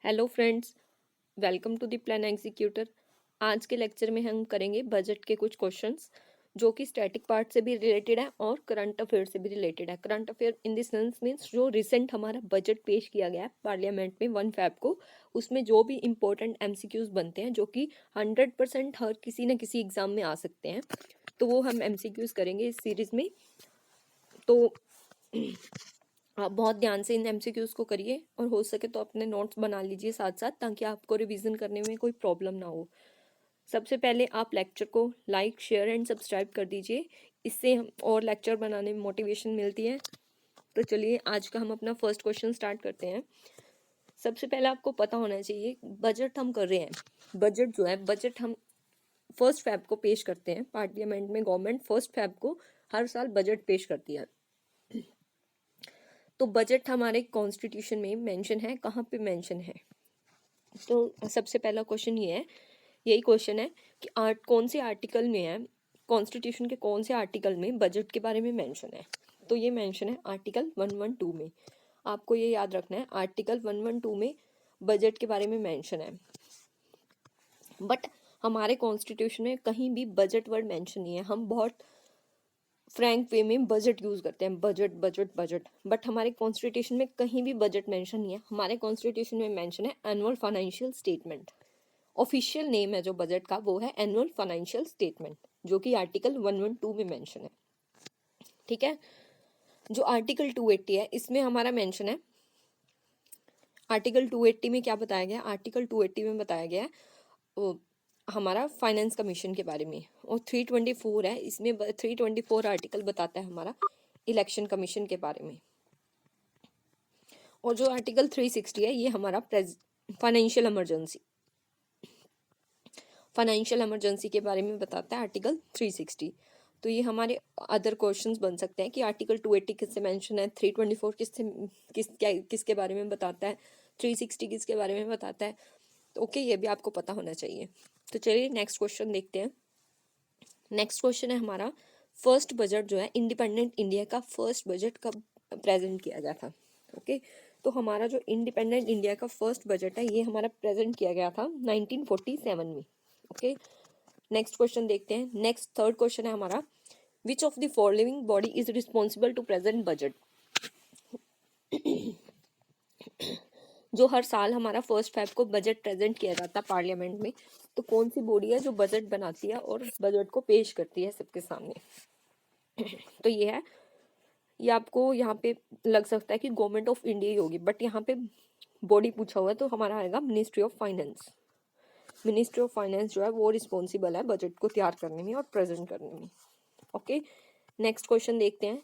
Hello friends, welcome to the plan executor. आज के lecture में हम करेंगे बजट के कुछ क्वेश्चंस जो कि स्टैटिक पार्ट से भी रिलेटेड है और करंट अफेयर से भी रिलेटेड है। Current affair in the sense means जो रिसेंट हमारा बजट पेश किया गया है पार्लियामेंट में 1 फैब को, उसमें जो भी इंपॉर्टेंट एमसीक्यूज बनते हैं जो कि 100% हर किसी न किसी एग्जाम में आ सकते हैं, तो वो हम एमसीक्यूज करेंगे इस सीरीज में। तो आप बहुत ध्यान से इन एमसीक्यूज को करिए और हो सके तो अपने नोट्स बना लीजिए साथ साथ, ताकि आपको रिवीजन करने में कोई प्रॉब्लम ना हो। सबसे पहले आप लेक्चर को लाइक शेयर एंड सब्सक्राइब कर दीजिए, इससे हम और लेक्चर बनाने में मोटिवेशन मिलती है। तो चलिए आज का हम अपना फर्स्ट क्वेश्चन स्टार्ट करते हैं। सबसे पहले आपको पता होना चाहिए बजट हम कर रहे हैं। बजट जो है, बजट हम 1 फैब को पेश करते हैं पार्लियामेंट में। गवर्नमेंट 1 फैब को हर साल बजट पेश करती है। तो बजट हमारे कॉन्स्टिट्यूशन में मेंशन है, कहाँ पे मेंशन है? तो सबसे पहला क्वेश्चन ये है, यही क्वेश्चन है कि कौन से आर्टिकल में है, कॉन्स्टिट्यूशन के कौन से आर्टिकल में बजट के बारे में मेंशन है? तो ये मेंशन है आर्टिकल 112 में। आपको ये याद रखना है, आर्टिकल 112 में बजट के बारे में मेंशन है। बट हमारे कॉन्स्टिट्यूशन में कहीं भी बजट वर्ड मेंशन नहीं है। हम बहुत फ्रैंक वे में बजट यूज करते हैं, बजट बजट बजट, बट हमारे कॉन्स्टिट्यूशन में कहीं भी बजट मेंशन नहीं है। हमारे कॉन्स्टिट्यूशन में मेंशन है annual financial statement. Official name है जो बजट का, वो है एनुअल फाइनेंशियल स्टेटमेंट, जो कि आर्टिकल 112 में मेंशन है। ठीक है। जो आर्टिकल 280 है, इसमें हमारा मेंशन है, आर्टिकल 280 में क्या बताया गया? आर्टिकल 280 में बताया गया है हमारा फाइनेंस कमीशन के बारे में। और 324 है, इसमें 324 आर्टिकल बताता है हमारा इलेक्शन कमीशन के बारे में। और जो आर्टिकल 360 है, ये हमारा फाइनेंशियल इमरजेंसी के बारे में बताता है आर्टिकल 360। तो ये हमारे अदर क्वेश्चंस बन सकते हैं कि आर्टिकल 280 किससे मेंशन है, 324 किसके बारे में बताता है, 360 किसके बारे में बताता है। तो ओके, ये भी आपको पता होना चाहिए। तो चलिए नेक्स्ट क्वेश्चन देखते हैं। नेक्स्ट क्वेश्चन है हमारा, फर्स्ट बजट जो है इंडिपेंडेंट इंडिया का फर्स्ट बजट कब प्रेजेंट किया गया था? ओके, तो हमारा जो इंडिपेंडेंट इंडिया का फर्स्ट बजट है, ये हमारा प्रेजेंट किया गया था 1947 में। ओके, नेक्स्ट क्वेश्चन देखते हैं। नेक्स्ट थर्ड क्वेश्चन है हमारा, which of the following body is responsible to present budget? जो हर साल हमारा 1 फैब को बजट प्रेजेंट किया जाता है पार्लियामेंट में, तो कौन सी बॉडी है जो बजट बनाती है और बजट को पेश करती है सबके सामने? तो ये है, ये आपको यहाँ पे लग सकता है कि गवर्नमेंट ऑफ इंडिया ही होगी, बट यहाँ पे बॉडी पूछा हुआ है तो हमारा आएगा ministry of finance. Ministry of finance जो है वो रिस्पॉन्सिबल है बजट को तैयार करने में और प्रेजेंट करने में। ओके, नेक्स्ट क्वेश्चन देखते हैं।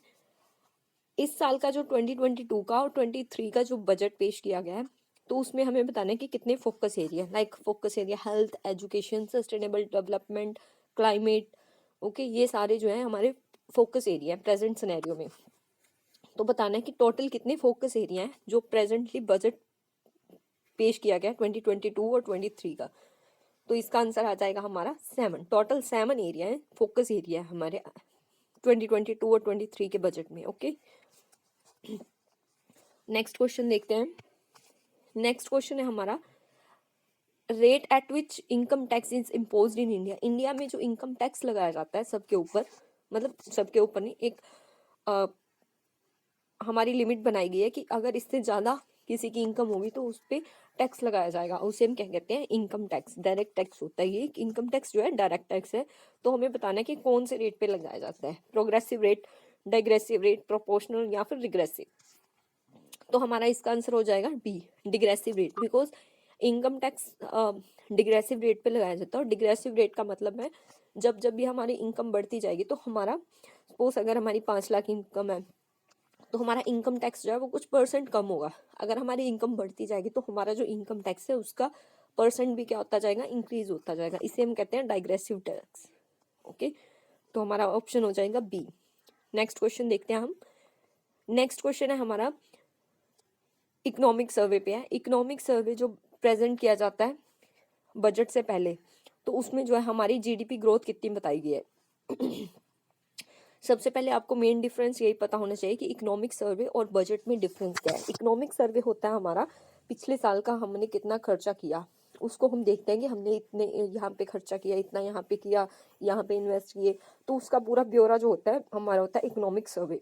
इस साल का जो 2022 का और 23 का जो बजट पेश किया गया है, तो उसमें हमें बताना है कि कितने focus area, like focus area health, education, sustainable development, climate, okay, ये सारे जो है हमारे फोकस एरिया है प्रेजेंट सिनेरियो में। तो बताना है कि टोटल कितने फोकस एरिया हैं जो प्रेजेंटली बजट पेश किया गया 2022 और 23 का। तो इसका आंसर आ जाएगा हमारा 7। टोटल 7 एरिया है, फोकस एरिया है हमारे 2022 और 23 के बजट में। ओके, नेक्स्ट क्वेश्चन देखते हैं। नेक्स्ट क्वेश्चन है हमारा, rate at which income tax is imposed in India. India में जो इनकम टैक्स लगाया जाता है सबके ऊपर, मतलब सबके ऊपर नहीं, एक हमारी लिमिट बनाई गई है कि अगर इससे ज़्यादा किसी की इनकम होगी तो उस पर टैक्स लगाया जाएगा। उसे हम क्या कहते हैं? Income tax. डायरेक्ट टैक्स होता है ये, इनकम टैक्स जो है डायरेक्ट टैक्स है। तो हमें बताना है कि कौन से रेट पे लगाया जाता है, progressive rate, degressive rate, proportional या फिर रिग्रेसिव। तो हमारा इसका आंसर हो जाएगा D, degressive rate, because income tax degressive rate पे लगाया जाता है। और डिग्रेसिव रेट का मतलब है जब जब भी हमारी इनकम बढ़ती जाएगी, तो हमारा सपोज अगर हमारी 5 लाख इनकम है, तो हमारा इनकम टैक्स जो है वो कुछ परसेंट कम होगा। अगर हमारी इनकम बढ़ती जाएगी तो हमारा जो इनकम टैक्स है उसका परसेंट भी क्या होता जाएगा? इंक्रीज होता जाएगा। इसे हम कहते हैं डाइग्रेसिव टैक्स। ओके, तो हमारा ऑप्शन हो जाएगा बी। नेक्स्ट क्वेश्चन देखते हैं हम। नेक्स्ट क्वेश्चन है हमारा, इकोनॉमिक सर्वे पे है। इकोनॉमिक सर्वे जो प्रेजेंट किया जाता है बजट से पहले, तो उसमें जो है हमारी जीडीपी ग्रोथ कितनी बताई गई है। सबसे पहले आपको मेन डिफरेंस यही पता होना चाहिए कि इकोनॉमिक सर्वे और बजट में डिफरेंस क्या है। इकोनॉमिक सर्वे होता है हमारा पिछले साल का हमने कितना खर्चा किया, उसको हम देखते हैं कि हमने इतने यहाँ पे खर्चा किया, इतना यहाँ पे किया, यहाँ पे इन्वेस्ट किए। तो उसका पूरा ब्यौरा जो होता है हमारा होता है इकोनॉमिक सर्वे,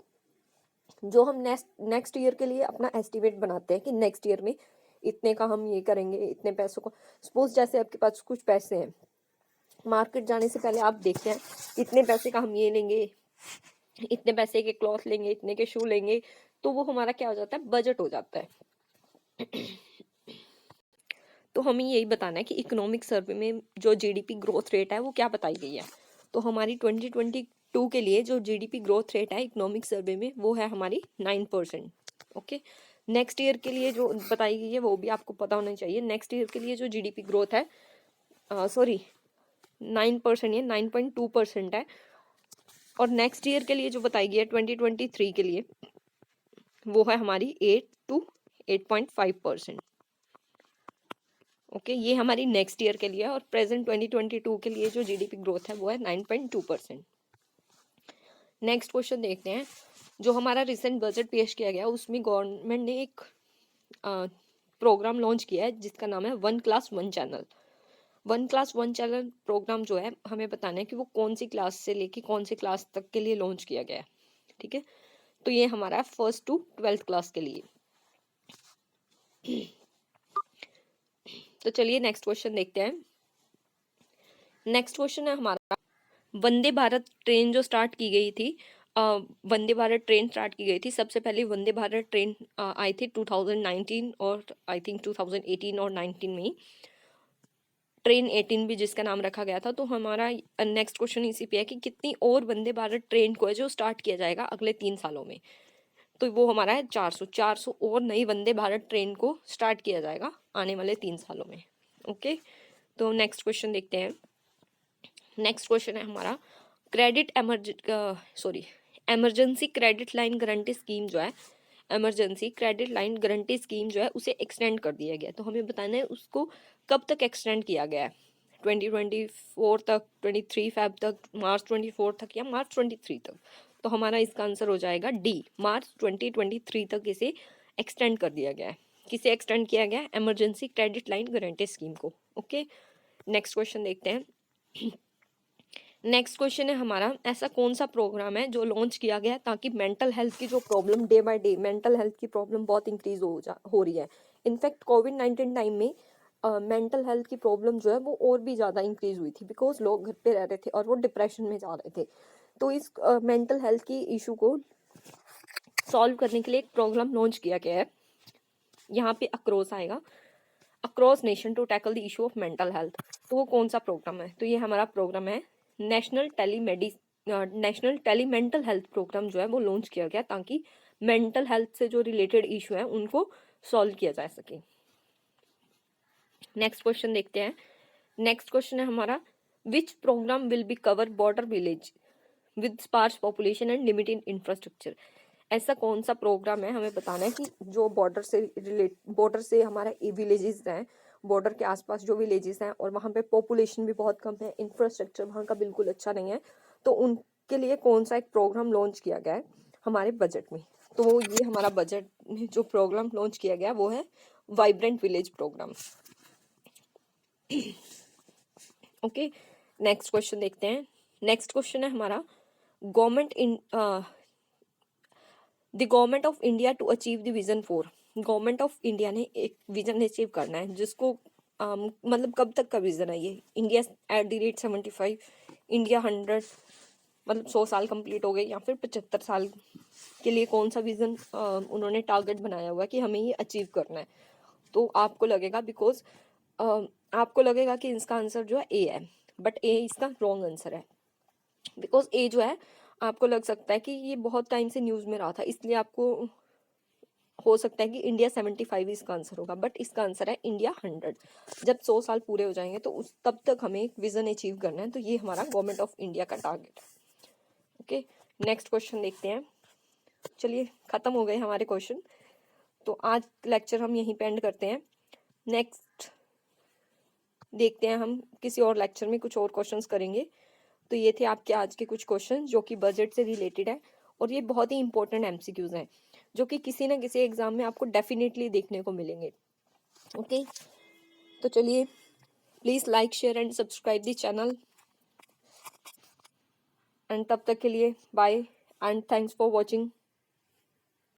जो हम नेक्स्ट ईयर के लिए अपना एस्टिमेट बनाते हैं कि नेक्स्ट ईयर में इतने का हम ये करेंगे, इतने पैसों को। सपोज जैसे आपके पास कुछ पैसे हैं, मार्केट जाने से पहले आप देखते हैं इतने पैसे का हम ये लेंगे, इतने पैसे के क्लॉथ लेंगे, इतने के शू लेंगे, तो वो हमारा क्या हो जाता है, बजट हो जाता है। तो हमें यही बताना है कि इकोनॉमिक सर्वे में जो जीडीपी ग्रोथ रेट है वो क्या बताई गई है। तो हमारी 2022 के लिए जो जीडीपी ग्रोथ रेट है इकोनॉमिक सर्वे में वो है हमारी 9%। ओके, नेक्स्ट ईयर के लिए जो बताई गई है वो भी आपको पता होना चाहिए। नेक्स्ट ईयर के लिए जो जीडीपी ग्रोथ है 9%, ये 9.2% है। और नेक्स्ट ईयर के लिए जो बताई गई है 2023 के लिए वो है हमारी 8 to 8.5%। ओके, ये हमारी नेक्स्ट ईयर के लिए है। और प्रेजेंट 2022 के लिए जो जीडीपी ग्रोथ है वो है 9.2%। नेक्स्ट क्वेश्चन देखते हैं। जो हमारा रिसेंट बजट पेश किया गया उसमें गवर्नमेंट ने एक प्रोग्राम लॉन्च किया है जिसका नाम है 1 class 1 channel. 1 class 1 channel programme जो है हमें बताना है कि वो कौन सी क्लास से लेके कौन सी क्लास तक के लिए लॉन्च किया गया है। ठीक है, तो ये हमारा 1st to 12th क्लास के लिए। तो चलिए नेक्स्ट क्वेश्चन देखते हैं। नेक्स्ट क्वेश्चन है हमारा, वंदे भारत ट्रेन जो स्टार्ट की गई थी, वंदे भारत ट्रेन स्टार्ट की गई थी। सबसे पहले वंदे भारत ट्रेन आई थी 2019 और आई थिंक 2018 और 19 में, ट्रेन 18 भी जिसका नाम रखा गया था। तो हमारा नेक्स्ट क्वेश्चन इसी पे है कि कितनी और वंदे भारत ट्रेन को है जो स्टार्ट किया जाएगा अगले 3 सालों में। तो वो हमारा है 400 और नई वंदे भारत ट्रेन को स्टार्ट किया जाएगा आने वाले 3 सालों में। ओके, तो नेक्स्ट क्वेश्चन देखते हैं। नेक्स्ट क्वेश्चन है हमारा, emergency credit line guarantee scheme जो है, emergency credit line guarantee scheme जो है उसे एक्सटेंड कर दिया गया। तो हमें बताना है उसको कब तक एक्सटेंड किया गया है, 2024 तक, 23 फेब तक, मार्च 24 तक या मार्च 23 तक। तो हमारा इसका आंसर हो जाएगा डी, मार्च 2023 तक इसे एक्सटेंड कर दिया गया है। किसे एक्सटेंड किया गया है, emergency credit line guarantee scheme को। ओके, नेक्स्ट क्वेश्चन देखते हैं। नेक्स्ट क्वेश्चन है हमारा, ऐसा कौन सा प्रोग्राम है जो लॉन्च किया गया ताकि मेंटल हेल्थ की जो problem day by day, mental health की प्रॉब्लम बहुत इंक्रीज हो रही है। इनफैक्ट कोविड-19 टाइम में मेंटल हेल्थ की प्रॉब्लम जो है वो और भी ज़्यादा इंक्रीज हुई थी, बिकॉज लोग घर पे रह रहे थे और वो डिप्रेशन में जा रहे थे। तो इस मेंटल हेल्थ की इशू को सॉल्व करने के लिए एक प्रोग्राम लॉन्च किया गया है। यहाँ पे अक्रॉस आएगा, across nation to tackle the issue of mental health. तो वो कौन सा प्रोग्राम है, तो ये हमारा प्रोग्राम है national tele mental health programme जो है वो लॉन्च किया गया ताकि मेंटल हेल्थ से जो रिलेटेड इशू है उनको सॉल्व किया जा सके। नेक्स्ट क्वेश्चन देखते हैं। नेक्स्ट क्वेश्चन है हमारा, which programme will be cover border village with sparse population and limited infrastructure. ऐसा कौन सा प्रोग्राम है, हमें बताना है कि जो बॉर्डर से हमारा विलेजेस हैं, बॉर्डर के आसपास जो विलेजेस हैं और वहाँ पे पॉपुलेशन भी बहुत कम है, इंफ्रास्ट्रक्चर वहाँ का बिल्कुल अच्छा नहीं है, तो उनके लिए कौन सा एक प्रोग्राम लॉन्च किया गया है हमारे बजट में। तो ये हमारा बजट में जो प्रोग्राम लॉन्च किया गया वो है vibrant village programme. Okay, next question देखते हैं। नेक्स्ट क्वेश्चन है हमारा, the government of India to achieve the vision 4। Government of India ने एक विजन अचीव करना है जिसको मतलब कब तक का विजन है ये, India at the rate 75, India 100, मतलब 100 साल कंप्लीट हो गए या फिर 75 साल के लिए कौन सा विजन उन्होंने टारगेट बनाया हुआ कि हमें ये अचीव करना है। तो आपको लगेगा आपको लगेगा कि इसका आंसर जो है ए है, बट ए इसका रॉन्ग आंसर है। बिकॉज ए जो है आपको लग सकता है कि ये बहुत टाइम से न्यूज़ में रहा था, इसलिए आपको हो सकता है कि इंडिया 75 इसका आंसर होगा, बट इसका आंसर है इंडिया 100। जब 100 साल पूरे हो जाएंगे तो उस तब तक हमें एक विजन अचीव करना है, तो ये हमारा गवर्नमेंट ऑफ इंडिया का टारगेट है। ओके, नेक्स्ट क्वेश्चन देखते हैं। चलिए खत्म हो गए हमारे क्वेश्चन, तो आज लेक्चर हम यहीं पे एंड करते हैं। नेक्स्ट देखते हैं हम किसी और लेक्चर में कुछ और क्वेश्चंस करेंगे। तो ये थे आपके आज के कुछ क्वेश्चन जो कि बजट से रिलेटेड है, और ये बहुत ही इंपॉर्टेंट एमसीक्यूज हैं जो कि किसी ना किसी एग्जाम में आपको डेफिनेटली देखने को मिलेंगे। ओके, तो चलिए, please like share and subscribe the channel, and तब तक के लिए bye and thanks for watching.